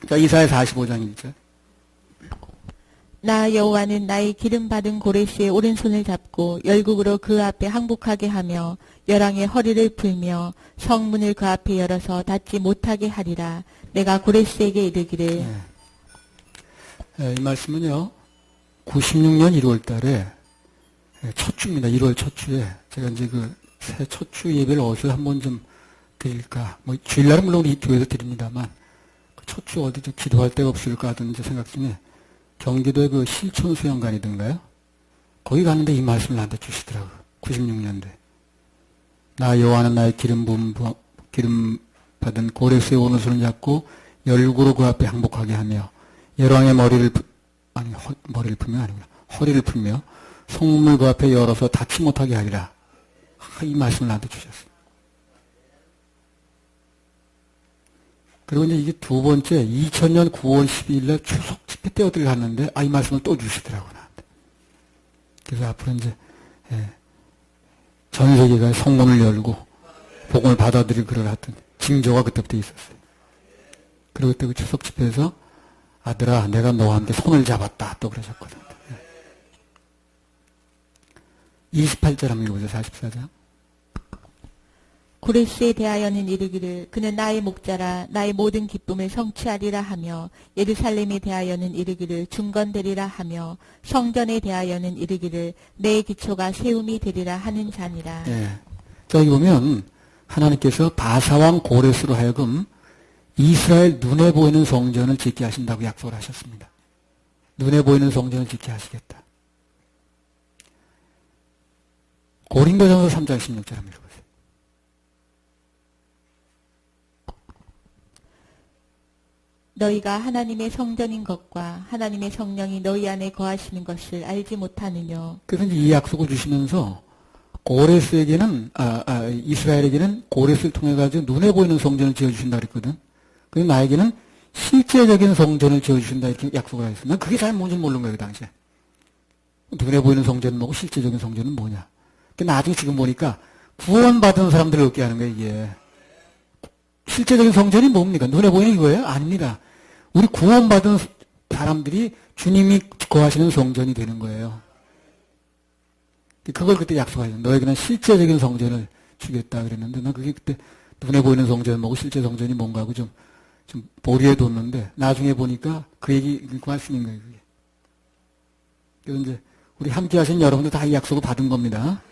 자, 이사야 45장 1절. 나 여호와는 나의 기름 받은 고레스의 오른손을 잡고 열국으로 그 앞에 항복하게 하며 열왕의 허리를 풀며 성문을 그 앞에 열어서 닫지 못하게 하리라. 내가 고레스에게 이르기를. 이 말씀은요, 96년 1월 달에 첫 주입니다. 1월 첫 주에 제가 이제 그 새 첫 주 예배를 어디서 한번 좀 드릴까. 뭐 주일날은 물론 우리 교회에서 드립니다만 그 첫 주 어디 좀 기도할 데가 없을까 하던 이제 생각 중에 경기도의 그 실촌 수영관이던가요? 거기 갔는데 이 말씀을 나한테 주시더라고요. 96년도에. 나 여호와는 나의 기름 받은 고레스의 오른손을 잡고 열국으로 그 앞에 항복하게 하며 열왕의 머리를 풀며 아니구나. 허리를 풀며 성문을 그 앞에 열어서 닫지 못하게 하리라. 이 말씀을 나한테 주셨어요. 그리고 이제 이게 두 번째 2000년 9월 12일 날 추석 집회 때 어딜 갔는데 이 말씀을 또 주시더라고요. 나한테. 그래서 앞으로 이제 전 세계가 성문을 열고 복음을 받아들일 그럴 하여튼 징조가 그때부터 있었어요. 그리고 그때 그 추석 집회에서 아들아 내가 너와 함께 손을 잡았다 또 그러셨거든요. 28절 한번 읽어보세요. 44장. 고레스에 대하여는 이르기를 그는 나의 목자라 나의 모든 기쁨을 성취하리라 하며 예루살렘에 대하여는 이르기를 중건되리라 하며 성전에 대하여는 이르기를 내 기초가 세움이 되리라 하는 자니라. 네. 자, 여기 보면 하나님께서 바사왕 고레스로 하여금 이스라엘 눈에 보이는 성전을 짓게 하신다고 약속을 하셨습니다. 눈에 보이는 성전을 짓게 하시겠다. 고린도전서 3장 16절 한번 읽어보세요. 너희가 하나님의 성전인 것과 하나님의 성령이 너희 안에 거하시는 것을 알지 못하느뇨. 그래서 이제 이 약속을 주시면서 고레스에게는 이스라엘에게는 고레스를 통해 가지고 눈에 보이는 성전을 지어주신다 그랬거든. 그리고 나에게는 실제적인 성전을 지어주신다 이렇게 약속을 하셨어요. 난 그게 잘 뭔지 모르는 거예요 그 당시에. 눈에 보이는 성전은 뭐고 실제적인 성전은 뭐냐. 나중에 지금 보니까 구원받은 사람들을 얻게 하는 거예요 이게. 실제적인 성전이 뭡니까? 눈에 보이는 이거예요? 아닙니다. 우리 구원받은 사람들이 주님이 거하시는 성전이 되는 거예요. 그걸 그때 약속하셨어요. 너에게는 실제적인 성전을 주겠다 그랬는데 나 그게 그때 눈에 보이는 성전은 뭐고 실제 성전이 뭔가 하고 좀 보리에 뒀는데 나중에 보니까 그 말씀인 거예요. 그게. 그래서 이제 우리 함께 하신 여러분들 다 이 약속을 받은 겁니다.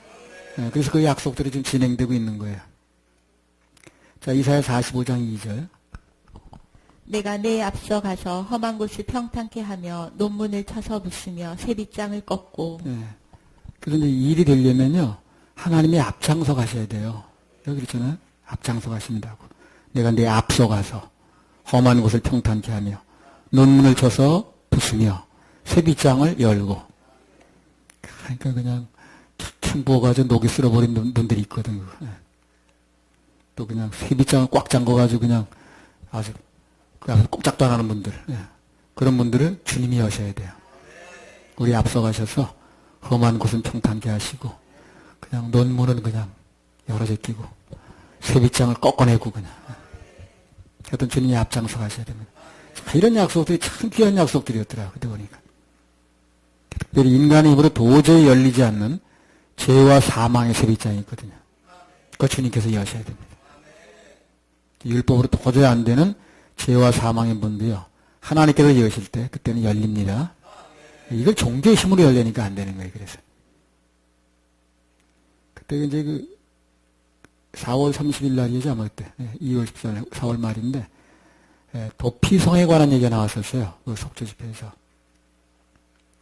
그래서 그 약속들이 지금 진행되고 있는 거예요. 자, 이사야 45장 2절. 내가 내 앞서 가서 험한 곳을 평탄케 하며 논문을 쳐서 부수며 세빗장을 꺾고. 그래서 이제 일이 되려면요 하나님의 앞장서 가셔야 돼요. 여기 그렇잖아요. 앞장서 가신다고. 내가 내 앞서 가서 험한 곳을 평탄케 하며 논문을 쳐서 부수며 세빗장을 열고. 그러니까 그냥 참 부어가지고 녹이 쓸어버린 놈들이 있거든. 또 그냥 세빗장을 꽉 잠궈가지고 그냥 아주 꼼짝도 안 하는 분들. 그런 분들을 주님이 여셔야 돼요. 우리 앞서 가셔서 험한 곳은 평탄케 하시고 그냥 논문은 그냥 열어 제끼고 세빗장을 꺾어내고 그냥 하여튼 주님이 앞장서 가셔야 됩니다. 이런 약속들이 참 귀한 약속들이었더라고요. 그때 보니까. 특별히 인간의 힘으로 도저히 열리지 않는 죄와 사망의 세빗장이 있거든요. 그거 주님께서 여셔야 됩니다. 율법으로 도저히 안 되는 죄와 사망의 문도요. 하나님께서 여실 때 그때는 열립니다. 이걸 종교의 힘으로 열려니까 안 되는 거예요. 그래서 그때 이제 그 4월 30일 날이죠. 아마 그때 2월 14일 4월 말인데 도피성에 관한 얘기가 나왔었어요. 그 속죄 집회에서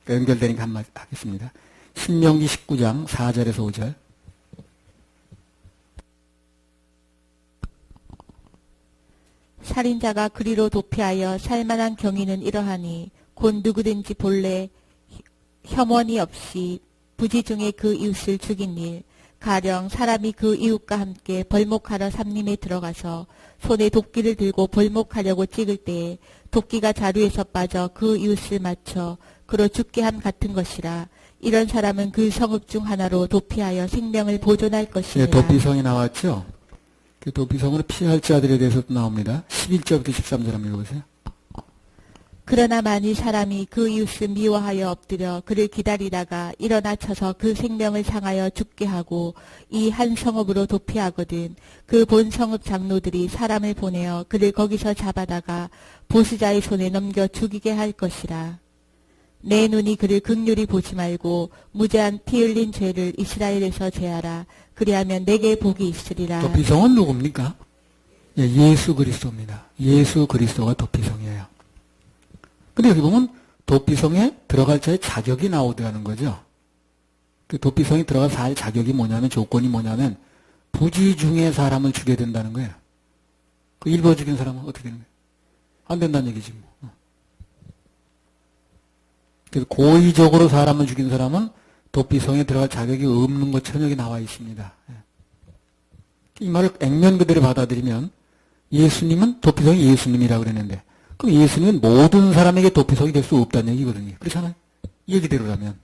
연결되니까 한마디 하겠습니다. 신명기 19장 4절에서 5절. 살인자가 그리로 도피하여 살만한 경위는 이러하니 곧 누구든지 본래 혐언이 없이 부지 중에 그 이웃을 죽인 일, 가령 사람이 그 이웃과 함께 벌목하러 삼림에 들어가서 손에 도끼를 들고 벌목하려고 찍을 때에 도끼가 자루에서 빠져 그 이웃을 맞춰 그로 죽게 함 같은 것이라. 이런 사람은 그 성읍 중 하나로 도피하여 생명을 보존할 것이니라. 도피성이 나왔죠. 그 도피성으로 피할 자들에 대해서도 나옵니다. 11절부터 13절 한번 읽어보세요. 그러나 만일 사람이 그 이웃을 미워하여 엎드려 그를 기다리다가 일어나 쳐서 그 생명을 상하여 죽게 하고 이 한 성읍으로 도피하거든 그 본 성읍 장로들이 사람을 보내어 그를 거기서 잡아다가 보수자의 손에 넘겨 죽이게 할 것이라. 내 눈이 그를 극률히 보지 말고 무죄한 피 흘린 죄를 이스라엘에서 제하라. 그리하면 내게 복이 있으리라. 도피성은 누굽니까? 예수 그리스도입니다. 예수 그리스도가 도피성이에요. 근데 여기 보면 도피성에 들어갈 자의 자격이 나오더라는 거죠. 그 도피성에 들어갈 자의 자격이 뭐냐면, 조건이 뭐냐면 부지중에 사람을 죽여야 된다는 거예요. 그 일부러 죽인 사람은 어떻게 되는 거예요? 안 된다는 얘기지 뭐. 그래서 고의적으로 사람을 죽인 사람은 도피성에 들어갈 자격이 없는 것처럼 여기 나와 있습니다. 이 말을 액면 그대로 받아들이면 예수님은 도피성이 예수님이라고 그랬는데, 그럼 예수님은 모든 사람에게 도피성이 될 수 없다는 얘기거든요. 그렇잖아요. 이 얘기대로라면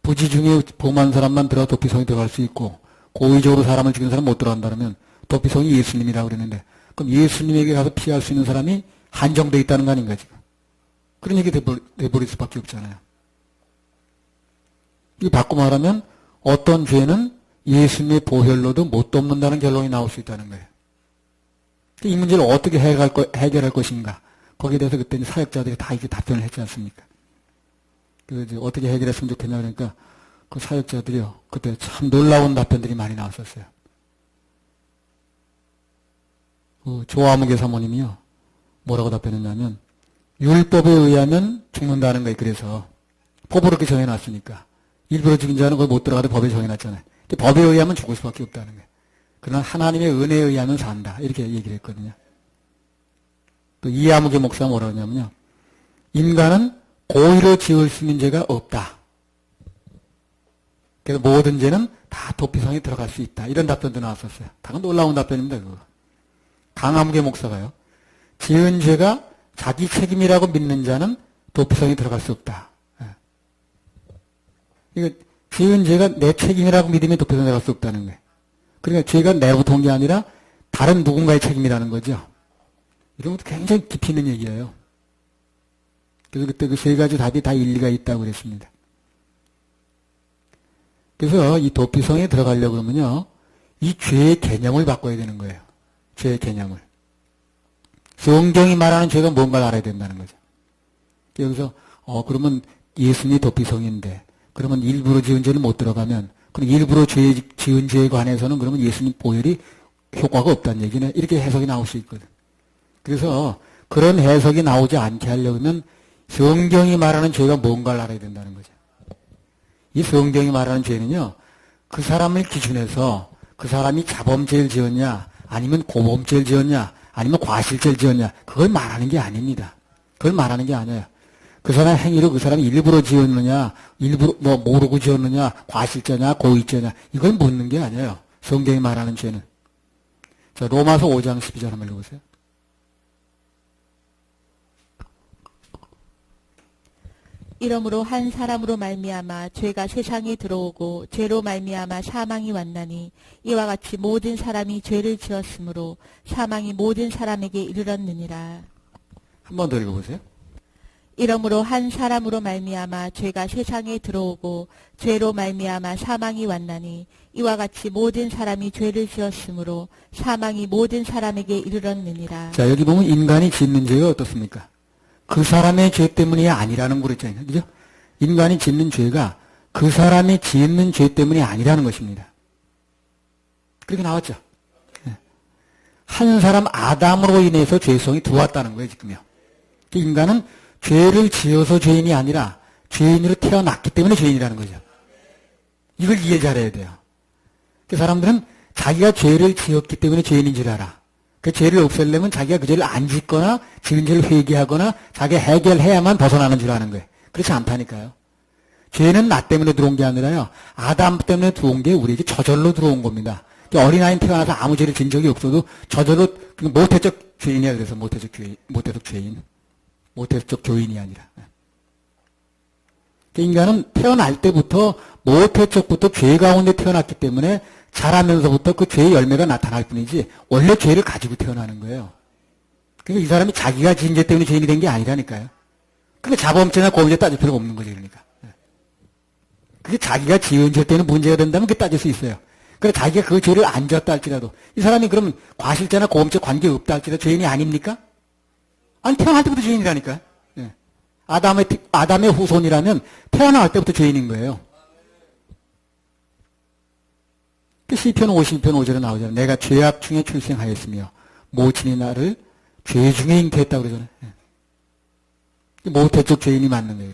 부지 중에 범한 사람만 들어가 도피성에 들어갈 수 있고 고의적으로 사람을 죽인 사람 못 들어간다면 도피성이 예수님이라고 그랬는데, 그럼 예수님에게 가서 피할 수 있는 사람이 한정되어 있다는 거 아닌가 지금. 그런 얘기 돼버릴 수밖에 없잖아요. 이 바꿔 말하면 어떤 죄는 예수님의 보혈로도 못 돕는다는 결론이 나올 수 있다는 거예요. 이 문제를 어떻게 해결할 것인가. 거기에 대해서 그때 사역자들이 다 이렇게 답변을 했지 않습니까? 그래서 어떻게 해결했으면 좋겠냐 그러니까 그 사역자들이요, 그때 참 놀라운 답변들이 많이 나왔었어요. 그 조아무개 사모님이요, 뭐라고 답변했냐면, 율법에 의하면 죽는다는 거예요. 그래서 법으로 그렇게 정해놨으니까 일부러 죽인 자는 거기 못 들어가도 법에 정해놨잖아요. 근데 법에 의하면 죽을 수밖에 없다는 거예요. 그러나 하나님의 은혜에 의하면 산다, 이렇게 얘기를 했거든요. 또 이아무개 목사가 뭐라고 하냐면요, 인간은 고의로 지을 수 있는 죄가 없다. 그래서 모든 죄는 다 도피성에 들어갈 수 있다, 이런 답변도 나왔었어요. 다 놀라운 답변입니다. 그거. 강아무개 목사가요, 지은 죄가 자기 책임이라고 믿는 자는 도피성에 들어갈 수 없다. 이거 지은 죄가 내 책임이라고 믿으면 도피성에 들어갈 수 없다는 거예요. 그러니까 죄가 내로부터 온 게 아니라 다른 누군가의 책임이라는 거죠. 이런 것도 굉장히 깊이 있는 얘기예요. 그래서 그때 그 세 가지 답이 다 일리가 있다고 그랬습니다. 그래서 이 도피성에 들어가려고 그러면요, 이 죄의 개념을 바꿔야 되는 거예요. 죄의 개념을. 성경이 말하는 죄가 뭔가를 알아야 된다는 거죠. 여기서 그러면 예수님이 도피성인데, 그러면 일부러 지은 죄는 못 들어가면, 그럼 일부러 지은 죄에 관해서는 그러면 예수님 보혈이 효과가 없다는 얘기네, 이렇게 해석이 나올 수 있거든. 그래서 그런 해석이 나오지 않게 하려면 성경이 말하는 죄가 뭔가를 알아야 된다는 거죠. 이 성경이 말하는 죄는요, 그 사람을 기준해서 그 사람이 자범죄를 지었냐, 아니면 고범죄를 지었냐, 아니면 과실죄를 지었냐, 그걸 말하는 게 아닙니다. 그걸 말하는 게 아니에요. 그 사람 행위로 그 사람이 일부러 지었느냐, 일부러 모르고 지었느냐, 과실죄냐, 고의죄냐, 이걸 묻는 게 아니에요. 성경이 말하는 죄는. 자, 로마서 5장 12절 한번 읽어보세요. 이러므로 한 사람으로 말미암아 죄가 세상에 들어오고 죄로 말미암아 사망이 왔나니 이와 같이 모든 사람이 죄를 지었으므로 사망이 모든 사람에게 이르렀느니라. 한 번 더 읽어보세요. 이러므로 한 사람으로 말미암아 죄가 세상에 들어오고 죄로 말미암아 사망이 왔나니 이와 같이 모든 사람이 죄를 지었으므로 사망이 모든 사람에게 이르렀느니라. 자, 여기 보면 인간이 짓는 죄가 어떻습니까? 그 사람의 죄 때문이 아니라는 거 그랬잖아요. 그죠? 인간이 짓는 죄가 그 사람이 짓는 죄 때문이 아니라는 것입니다. 그렇게 나왔죠. 한 사람 아담으로 인해서 죄성이 들어왔다는 거예요, 지금요. 인간은 죄를 지어서 죄인이 아니라 죄인으로 태어났기 때문에 죄인이라는 거죠. 이걸 이해 잘해야 돼요. 그 사람들은 자기가 죄를 지었기 때문에 죄인인 줄 알아. 그 죄를 없애려면 자기가 그 죄를 안 짓거나 지은 죄를 회개하거나 자기가 해결해야만 벗어나는 줄 아는 거예요. 그렇지 않다니까요. 죄는 나 때문에 들어온 게 아니라요, 아담 때문에 들어온 게 우리에게 저절로 들어온 겁니다. 어린아이는 태어나서 아무 죄를 진 적이 없어도 저절로 모태적 죄인이야. 그래서 모태적 죄인. 모태적 교인이 아니라. 인간은 태어날 때부터 모태적부터 죄 가운데 태어났기 때문에 자라면서부터 그 죄의 열매가 나타날 뿐이지 원래 죄를 가지고 태어나는 거예요. 그러니까 이 사람이 자기가 지은 죄 때문에 죄인이 된 게 아니라니까요. 그러니까 자범죄나 고범죄 따질 필요가 없는 거죠, 그러니까. 그게 자기가 지은 죄 때는 문제가 된다면 그게 따질 수 있어요. 그래 자기가 그 죄를 안 졌다 할지라도 이 사람이 그러면 과실죄나 고범죄 관계 없다 할지라도 죄인이 아닙니까? 아니 태어날 때부터 죄인이라니까. 예. 아담의 후손이라면 태어날 때부터 죄인인 거예요. 시편 50편 5절에 나오잖아요. 내가 죄악 중에 출생하였으며 모친이 나를 죄 중에 잉태했다고 그러잖아요. 예. 모태적 죄인이 맞는 거예요.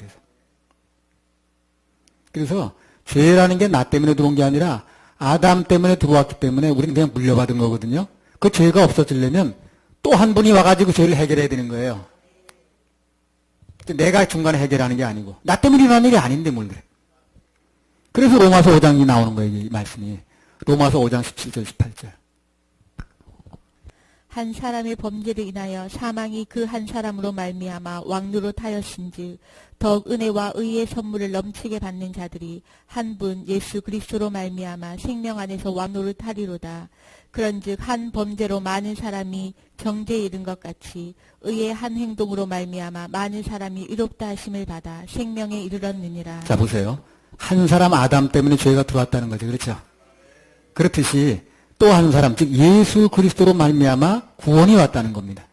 그래서 죄라는 게 나 때문에 들어온 게 아니라 아담 때문에 들어왔기 때문에 우리는 그냥 물려받은 거거든요. 그 죄가 없어지려면 또 한 분이 와가지고 죄를 해결해야 되는 거예요. 내가 중간에 해결하는 게 아니고 나 때문에 일어난 일이 아닌데 뭘 그래. 그래서 로마서 5장이 나오는 거예요. 이 말씀이. 로마서 5장 17절 18절. 한 사람의 범죄로 인하여 사망이 그 한 사람으로 말미암아 왕노로 타였은즉 더욱 은혜와 의의 선물을 넘치게 받는 자들이 한 분 예수 그리스도로 말미암아 생명 안에서 왕노를 타리로다. 그런즉 한 범죄로 많은 사람이 정죄에 이른 것 같이 의의 한 행동으로 말미암아 많은 사람이 의롭다 하심을 받아 생명에 이르렀느니라. 자 보세요. 한 사람 아담 때문에 죄가 들어왔다는 거죠. 그렇죠? 그렇듯이 또 한 사람, 즉 예수 그리스도로 말미암아 구원이 왔다는 겁니다.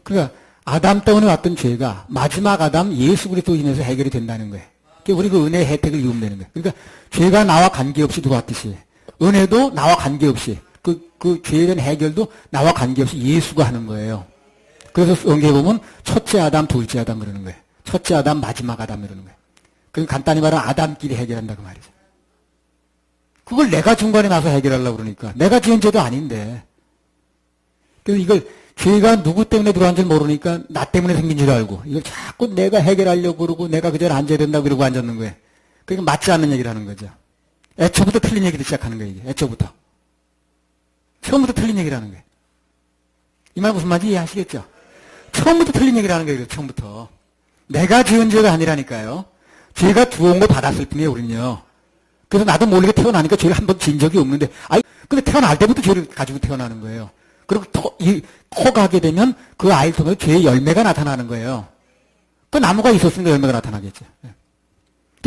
그러니까 아담 때문에 왔던 죄가 마지막 아담 예수 그리스도로 인해서 해결이 된다는 거예요. 그러니까 우리 그 은혜의 혜택을 이루면 되는 거예요. 그러니까 죄가 나와 관계없이 들어왔듯이 은혜도 나와 관계없이 그 죄에 대한 해결도 나와 관계없이 예수가 하는 거예요. 그래서 성경에 보면 첫째 아담, 둘째 아담 그러는 거예요. 첫째 아담, 마지막 아담 이러는 거예요. 그러니까 간단히 말하면 아담끼리 해결한다 그 말이죠. 그걸 내가 중간에 나서 해결하려고 그러니까. 내가 지은 죄도 아닌데. 그래서 이걸 죄가 누구 때문에 들어간 줄 모르니까 나 때문에 생긴 줄 알고 이걸 자꾸 내가 해결하려고 그러고 내가 그 자리에 앉아야 된다고 그러고 앉았는 거예요. 그러니까 맞지 않는 얘기를 하는 거죠. 애초부터 틀린 얘기를 시작하는 거예요. 이게. 애초부터. 처음부터 틀린 얘기를 하는 거예요. 이 말 무슨 말인지 이해하시겠죠? 처음부터 틀린 얘기를 하는 거예요. 처음부터. 내가 지은 죄가 아니라니까요. 죄가 들어온 걸 받았을 뿐이에요. 우리는요. 그래서 나도 모르게 태어나니까 죄를 한 번 지은 적이 없는데, 근데 태어날 때부터 죄를 가지고 태어나는 거예요. 그리고 커가게 되면 그 아이를 통해서 죄의 열매가 나타나는 거예요. 그 나무가 있었으니까 열매가 나타나겠죠.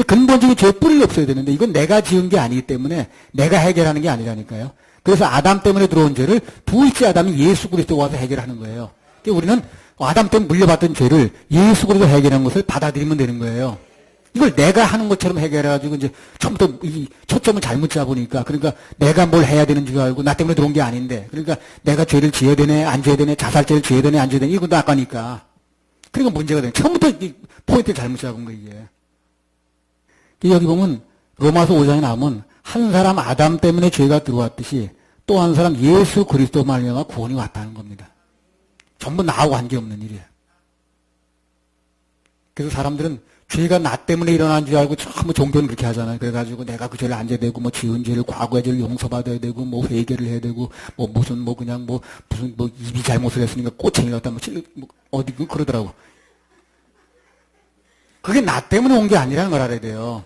근본적인 죄의 뿌리가 없어야 되는데, 이건 내가 지은 게 아니기 때문에 내가 해결하는 게 아니라니까요. 그래서 아담 때문에 들어온 죄를 둘째 아담이 예수 그리스도가 와서 해결하는 거예요. 그러니까 우리는 아담 때문에 물려받던 죄를 예수 그리스도 해결한 것을 받아들이면 되는 거예요. 이걸 내가 하는 것처럼 해결해가지고 이제 처음부터 이 초점을 잘못 잡으니까 그러니까 내가 뭘 해야 되는 줄 알고 나 때문에 들어온 게 아닌데 그러니까 내가 죄를 지어야 되네 안 지어야 되네 자살죄를 지어야 되네 안 지어야 되네 이건 나가니까 그러니까 문제가 되네. 처음부터 이 포인트를 잘못 잡은 거 이게. 여기 보면 로마서 5장에 나오면 한 사람 아담 때문에 죄가 들어왔듯이 또 한 사람 예수 그리스도 말미암아 구원이 왔다는 겁니다. 전부 나하고 관계없는 일이에요. 그래서 사람들은 죄가 나 때문에 일어난 줄 알고 전부 종교는 그렇게 하잖아요. 그래가지고 내가 그 죄를 안 져야 되고, 뭐 지은 죄를, 과거의 죄를 용서받아야 되고, 뭐 회개를 해야 되고, 무슨 입이 잘못을 했으니까 꼬챙이 갖다 어디 그러더라고. 그게 나 때문에 온 게 아니라는 걸 알아야 돼요.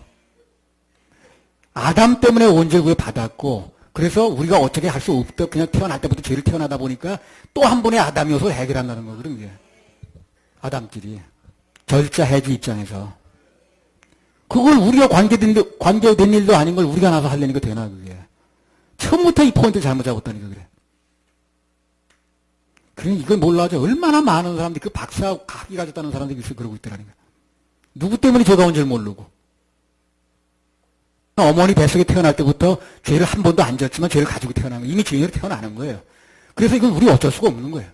아담 때문에 온 죄를 우리가 받았고, 그래서 우리가 어떻게 할 수 없다. 그냥 태어날 때부터 죄를 태어나다 보니까 또 한 번의 아담이 어서 해결한다는 거거든요. 이게. 아담끼리. 절자 해지 입장에서. 그걸 우리가 관계된 일도 아닌 걸 우리가 나서 하려니까 되나, 그게. 처음부터 이 포인트를 잘못 잡았다니까, 그래. 그러니 이걸 몰라죠. 얼마나 많은 사람들이 그 박사하고 각이 가졌다는 사람들이 있어 그러고 있더라니까. 누구 때문에 죄가 온 줄 모르고. 어머니 뱃속에 태어날 때부터 죄를 한 번도 안 졌지만 죄를 가지고 태어난 거예요. 이미 죄인으로 태어나는 거예요. 그래서 이건 우리 어쩔 수가 없는 거예요.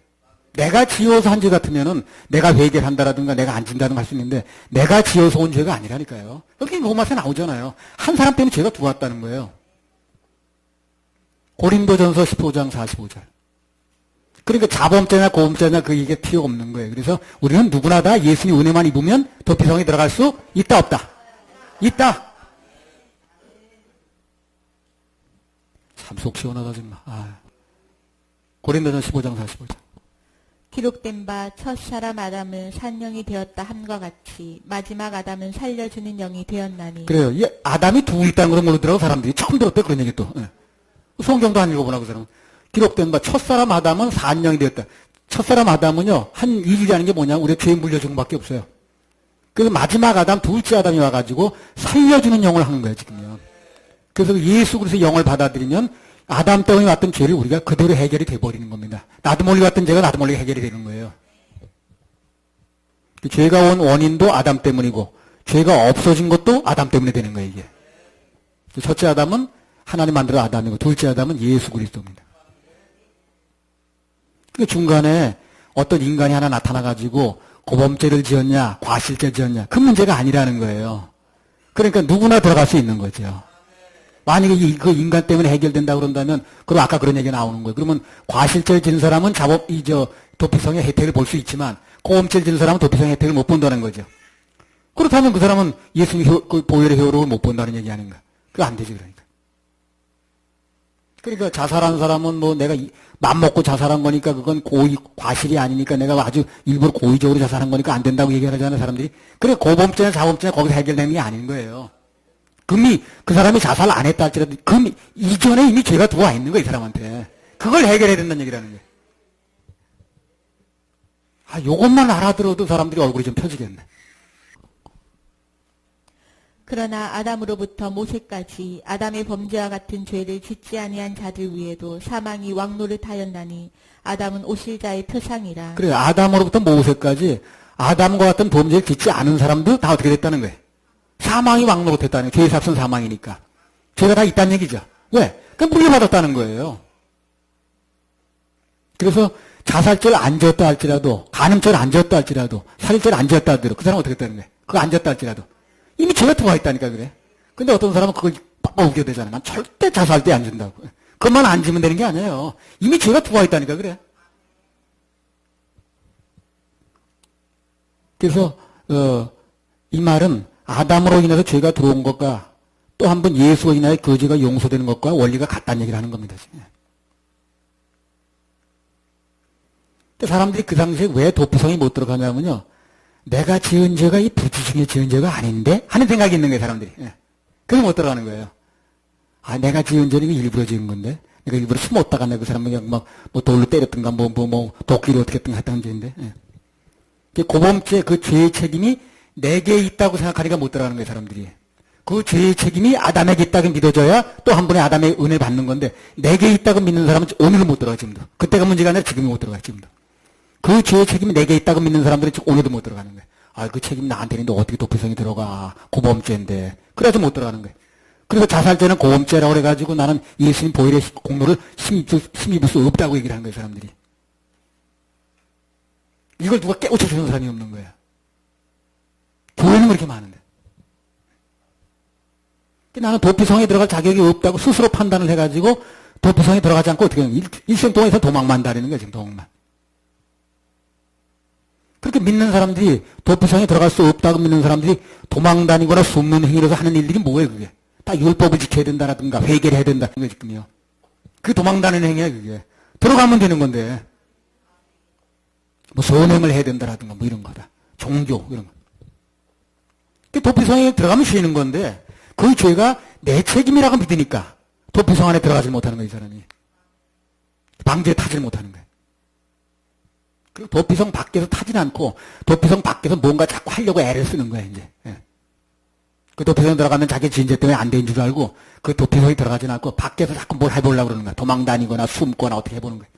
내가 지어서 한 죄 같으면은 내가 회개를 한다라든가 내가 안 진다든가 할 수 있는데 내가 지어서 온 죄가 아니라니까요. 여기 로마서에 나오잖아요. 한 사람 때문에 죄가 들어왔다는 거예요. 고린도전서 15장 45절. 그러니까 자범죄나 고범죄나 이게 필요 없는 거예요. 그래서 우리는 누구나 다 예수님 은혜만 입으면 도피성에 들어갈 수 있다 없다? 있다. 참 속 시원하다 정말. 고린도전 15장 45절. 기록된 바 첫사람 아담은 산영이 되었다 함과 같이 마지막 아담은 살려주는 영이 되었나니. 그래요. 아담이 둘 있다는 걸 모르더라고 사람들이. 처음 들었대 그런 얘기 또. 성경도 안 읽어보나 그 사람은. 기록된 바 첫사람 아담은 산영이 되었다. 첫사람 아담은요 한 일이라는 게 뭐냐 우리가 죄에 물려준 것밖에 없어요. 그래서 마지막 아담, 둘째 아담이 와가지고 살려주는 영을 하는 거예요, 지금요. 그래서 예수 그리스도의 영을 받아들이면 아담 때문에 왔던 죄를 우리가 그대로 해결이 돼버리는 겁니다. 나도 모르게 왔던 죄가 나도 모르게 해결이 되는 거예요. 죄가 온 원인도 아담 때문이고 죄가 없어진 것도 아담 때문에 되는 거예요, 이게. 첫째 아담은 하나님 만들어 아담이고 둘째 아담은 예수 그리스도입니다. 그 중간에 어떤 인간이 하나 나타나가지고 고범죄를 지었냐, 과실죄 지었냐, 그 문제가 아니라는 거예요. 그러니까 누구나 들어갈 수 있는 거죠. 만약에 그 인간 때문에 해결된다 그런다면, 그럼 아까 그런 얘기가 나오는 거예요. 그러면 과실죄를 지은 사람은 도피성의 혜택을 볼 수 있지만, 고범죄를 지은 사람은 도피성의 혜택을 못 본다는 거죠. 그렇다면 그 사람은 예수님 그 보혈의 효력을 못 본다는 얘기 아닌가? 그거 안 되지, 그러니까. 그러니까 자살한 사람은 뭐 내가 맘먹고 자살한 거니까 그건 과실이 아니니까 내가 아주 일부러 고의적으로 자살한 거니까 안 된다고 얘기하잖아요, 사람들이. 그래, 고범죄나 자범죄나 거기서 해결되는 게 아닌 거예요. 금이 그 사람이 자살 안 했다 할지라도 금 이전에 이미 죄가 들어와 있는 거예요, 이 사람한테. 그걸 해결해야 된다는 얘기라는 거예요. 아, 요것만 알아들어도 사람들이 얼굴이 좀 펴지겠네. 그러나 아담으로부터 모세까지 아담의 범죄와 같은 죄를 짓지 아니한 자들 위에도 사망이 왕노릇하였나니 아담은 오실자의 표상이라. 그래, 아담으로부터 모세까지 아담과 같은 범죄를 짓지 않은 사람도 다 어떻게 됐다는 거예요? 사망이 왕노릇했다는 거예요. 죄의 삭은 사망이니까. 죄가 다 있다는 얘기죠. 왜? 그냥 물려받았다는 거예요. 그래서 자살죄를 안 지었다 할지라도, 간음죄를 안 지었다 할지라도, 살인죄를 안 지었다 하더라도 그 사람은 어떻게 됐다는 거예요? 그거 안 지었다 할지라도. 이미 죄가 들어와 있다니까 그래. 근데 어떤 사람은 그걸 빡빡 우겨대잖아. 난 절대 자살죄 안 준다고. 그것만 안 지면 되는 게 아니에요. 이미 죄가 들어와 있다니까 그래. 그래서 이 말은 아담으로 인해서 죄가 들어온 것과 또 한 번 예수로 인하여 그 죄가 용서되는 것과 원리가 같다는 얘기를 하는 겁니다. 근데 사람들이 그 당시에 왜 도피성이 못 들어가냐면요. 내가 지은 죄가 이 부지 중에 지은 죄가 아닌데? 하는 생각이 있는 거예요, 사람들이. 그래서 못 들어가는 거예요. 아, 내가 지은 죄는 일부러 지은 건데? 내가 일부러 숨었다가 내가 그 사람을 그냥 뭐 돌로 때렸든가, 도끼로 어떻게 했든가 했던 죄인데. 고범죄, 그 죄의 책임이 내게 있다고 생각하니까 못 들어가는 거예요, 사람들이. 그 죄의 책임이 아담에게 있다고 믿어져야 또 한 번의 아담의 은혜를 받는 건데, 내게 있다고 믿는 사람은 오늘은 못 들어가, 지금도. 그때가 문제가 아니라 지금이 못 들어가, 지금도. 그 죄의 책임이 내게 있다고 믿는 사람들은 오늘도 못 들어가는 거예요. 아, 그 책임이 나한테 있는데 어떻게 도피성이 들어가. 고범죄인데. 그래서 못 들어가는 거예요. 그래서 자살죄는 고범죄라고 그래가지고 나는 예수님 보혈의 공로를 힘입을 수 없다고 얘기를 하는 거예요, 사람들이. 이걸 누가 깨우쳐주는 사람이 없는 거예요. 교회는 그렇게 많은데. 나는 도피성에 들어갈 자격이 없다고 스스로 판단을 해가지고 도피성에 들어가지 않고 어떻게 하면 일생 동안에서 도망만 다니는 거예요, 지금 도망만. 그렇게 믿는 사람들이 도피성에 들어갈 수 없다고 믿는 사람들이 도망 다니거나 숨는 행위로서 하는 일들이 뭐예요, 그게? 다 율법을 지켜야 된다라든가 회개를 해야 된다. 그게 지금요. 그게 도망 다니는 행위야, 그게. 들어가면 되는 건데. 뭐 선행을 해야 된다라든가 뭐 이런 거다. 종교 이런 거. 도피성에 들어가면 쉬는 건데 그 죄가 내 책임이라고 믿으니까 도피성 안에 들어가지 못하는 거예요, 이 사람이. 방주에 타질 못하는 거예요. 그리고 도피성 밖에서 타진 않고 도피성 밖에서 뭔가 자꾸 하려고 애를 쓰는 거예요, 이제. 그 도피성에 들어가면 자기 진죄 때문에 안 되는 줄 알고 그 도피성에 들어가진 않고 밖에서 자꾸 뭘 해보려고 그러는 거야. 도망 다니거나 숨거나 어떻게 해보는 거예요.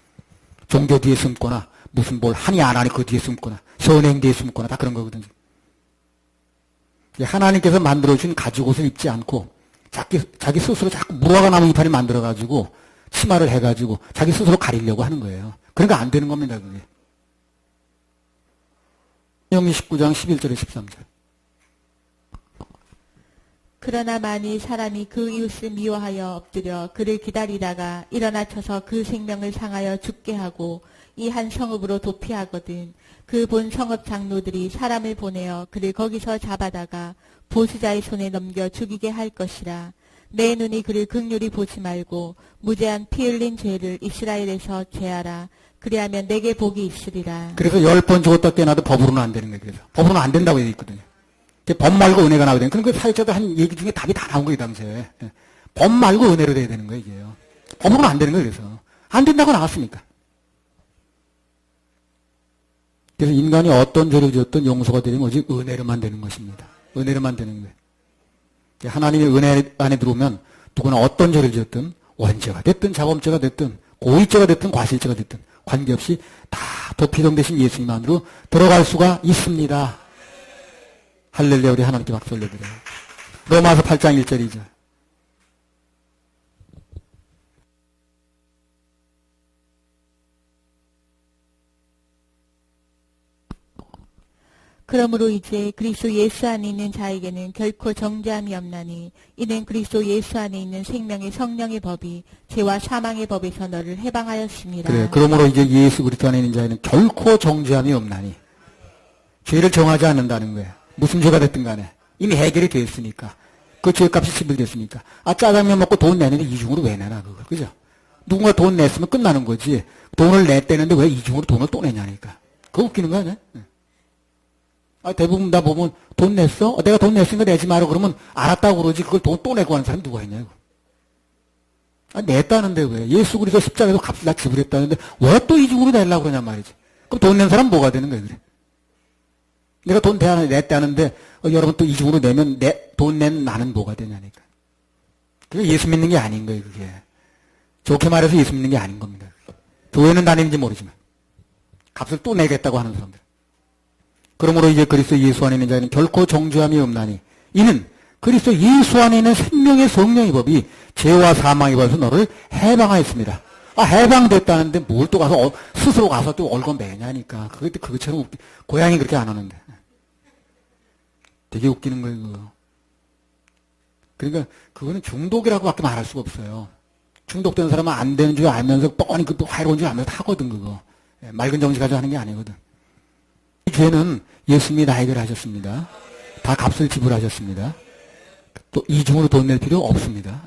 종교 뒤에 숨거나 무슨 뭘 하니 안 하니 그 뒤에 숨거나 선행 뒤에 숨거나 다 그런 거거든요. 하나님께서 만들어주신 가죽옷을 입지 않고 자기 스스로 자꾸 무화과 나무 이파리 만들어가지고 치마를 해가지고 자기 스스로 가리려고 하는 거예요. 그러니까 안 되는 겁니다, 그게. 신명기 19장 11절에 13절. 그러나 만일 사람이 그 이웃을 미워하여 엎드려 그를 기다리다가 일어나 쳐서 그 생명을 상하여 죽게 하고 이 한 성읍으로 도피하거든 그 본 성읍 장로들이 사람을 보내어 그를 거기서 잡아다가 보수자의 손에 넘겨 죽이게 할 것이라. 내 눈이 그를 극률히 보지 말고 무죄한 피 흘린 죄를 이스라엘에서 제하라. 그리하면 내게 복이 있으리라. 그래서 10번 죽었다 깨어나도 법으로는 안 되는 거예요. 그래서 법으로는 안 된다고 되어 있거든요. 법 말고 은혜가 나오거든요. 그러니까 사역자들 한 얘기 중에 답이 다 나온 거예요, 당시에. 법 말고 은혜로 돼야 되는 거예요, 이게요. 법으로는 안 되는 거예요, 그래서. 안 된다고 나왔으니까. 그래서 인간이 어떤 죄를 지었든 용서가 되면 오직 은혜로만 되는 것입니다. 은혜로만 되는 거예요. 하나님의 은혜 안에 들어오면 누구나 어떤 죄를 지었든 원죄가 됐든 자범죄가 됐든 고의죄가 됐든 과실죄가 됐든 관계없이 다 도피동 대신 예수님 안으로 들어갈 수가 있습니다. 할렐루야. 우리 하나님께 박수 올려드려요. 로마서 8장 1절 2절. 그러므로 이제 그리스도 예수 안에 있는 자에게는 결코 정죄함이 없나니 이는 그리스도 예수 안에 있는 생명의 성령의 법이 죄와 사망의 법에서 너를 해방하였습니다. 그래. 그러므로 이제 예수 그리스도 안에 있는 자에는 결코 정죄함이 없나니 죄를 정하지 않는다는 거예요. 무슨 죄가 됐든 간에 이미 해결이 되었으니까 그 죄값이 지불됐으니까 짜장면 먹고 돈 내는데 이중으로 왜 내나 그걸 그죠? 누군가 돈 냈으면 끝나는 거지 돈을 냈대는데 왜 이중으로 돈을 또 내냐니까 그거 웃기는 거 아니야? 대부분 다 보면 돈 냈어? 내가 돈 냈으니까 내지 마라 그러면 알았다고 그러지 그걸 돈 또 내고 하는 사람이 누가 있냐고. 냈다는데 왜? 예수 그리스도 십자가에서 값을 다 지불했다는데 왜 또 이중으로 내려고 그러냔 말이지. 그럼 돈 낸 사람 뭐가 되는 거야 그래? 내가 돈 냈다는데 여러분 또 이중으로 내면 돈 낸 나는 뭐가 되냐니까. 그게 예수 믿는 게 아닌 거예요 그게. 좋게 말해서 예수 믿는 게 아닌 겁니다. 교회는 다니는지 모르지만 값을 또 내겠다고 하는 사람들. 그러므로 이제 그리스도 예수 안에 있는 자에는 결코 정죄함이 없나니 이는 그리스도 예수 안에 있는 생명의 성령의 법이 죄와 사망의 법에서 너를 해방하였습니다. 해방됐다는데 뭘 또 가서 스스로 가서 또 얼건 매냐니까. 그것처럼 고양이 그렇게 안 하는데. 되게 웃기는 거예요 그거. 그러니까 그거는 중독이라고밖에 말할 수가 없어요. 중독된 사람은 안 되는 줄 알면서 뻔히 그 화이로운 줄 알면서 하거든 그거. 맑은 정신 가지고 하는 게 아니거든. 이 죄는 예수님이 다 해결하셨습니다. 다 값을 지불하셨습니다. 또 이중으로 돈 낼 필요 없습니다.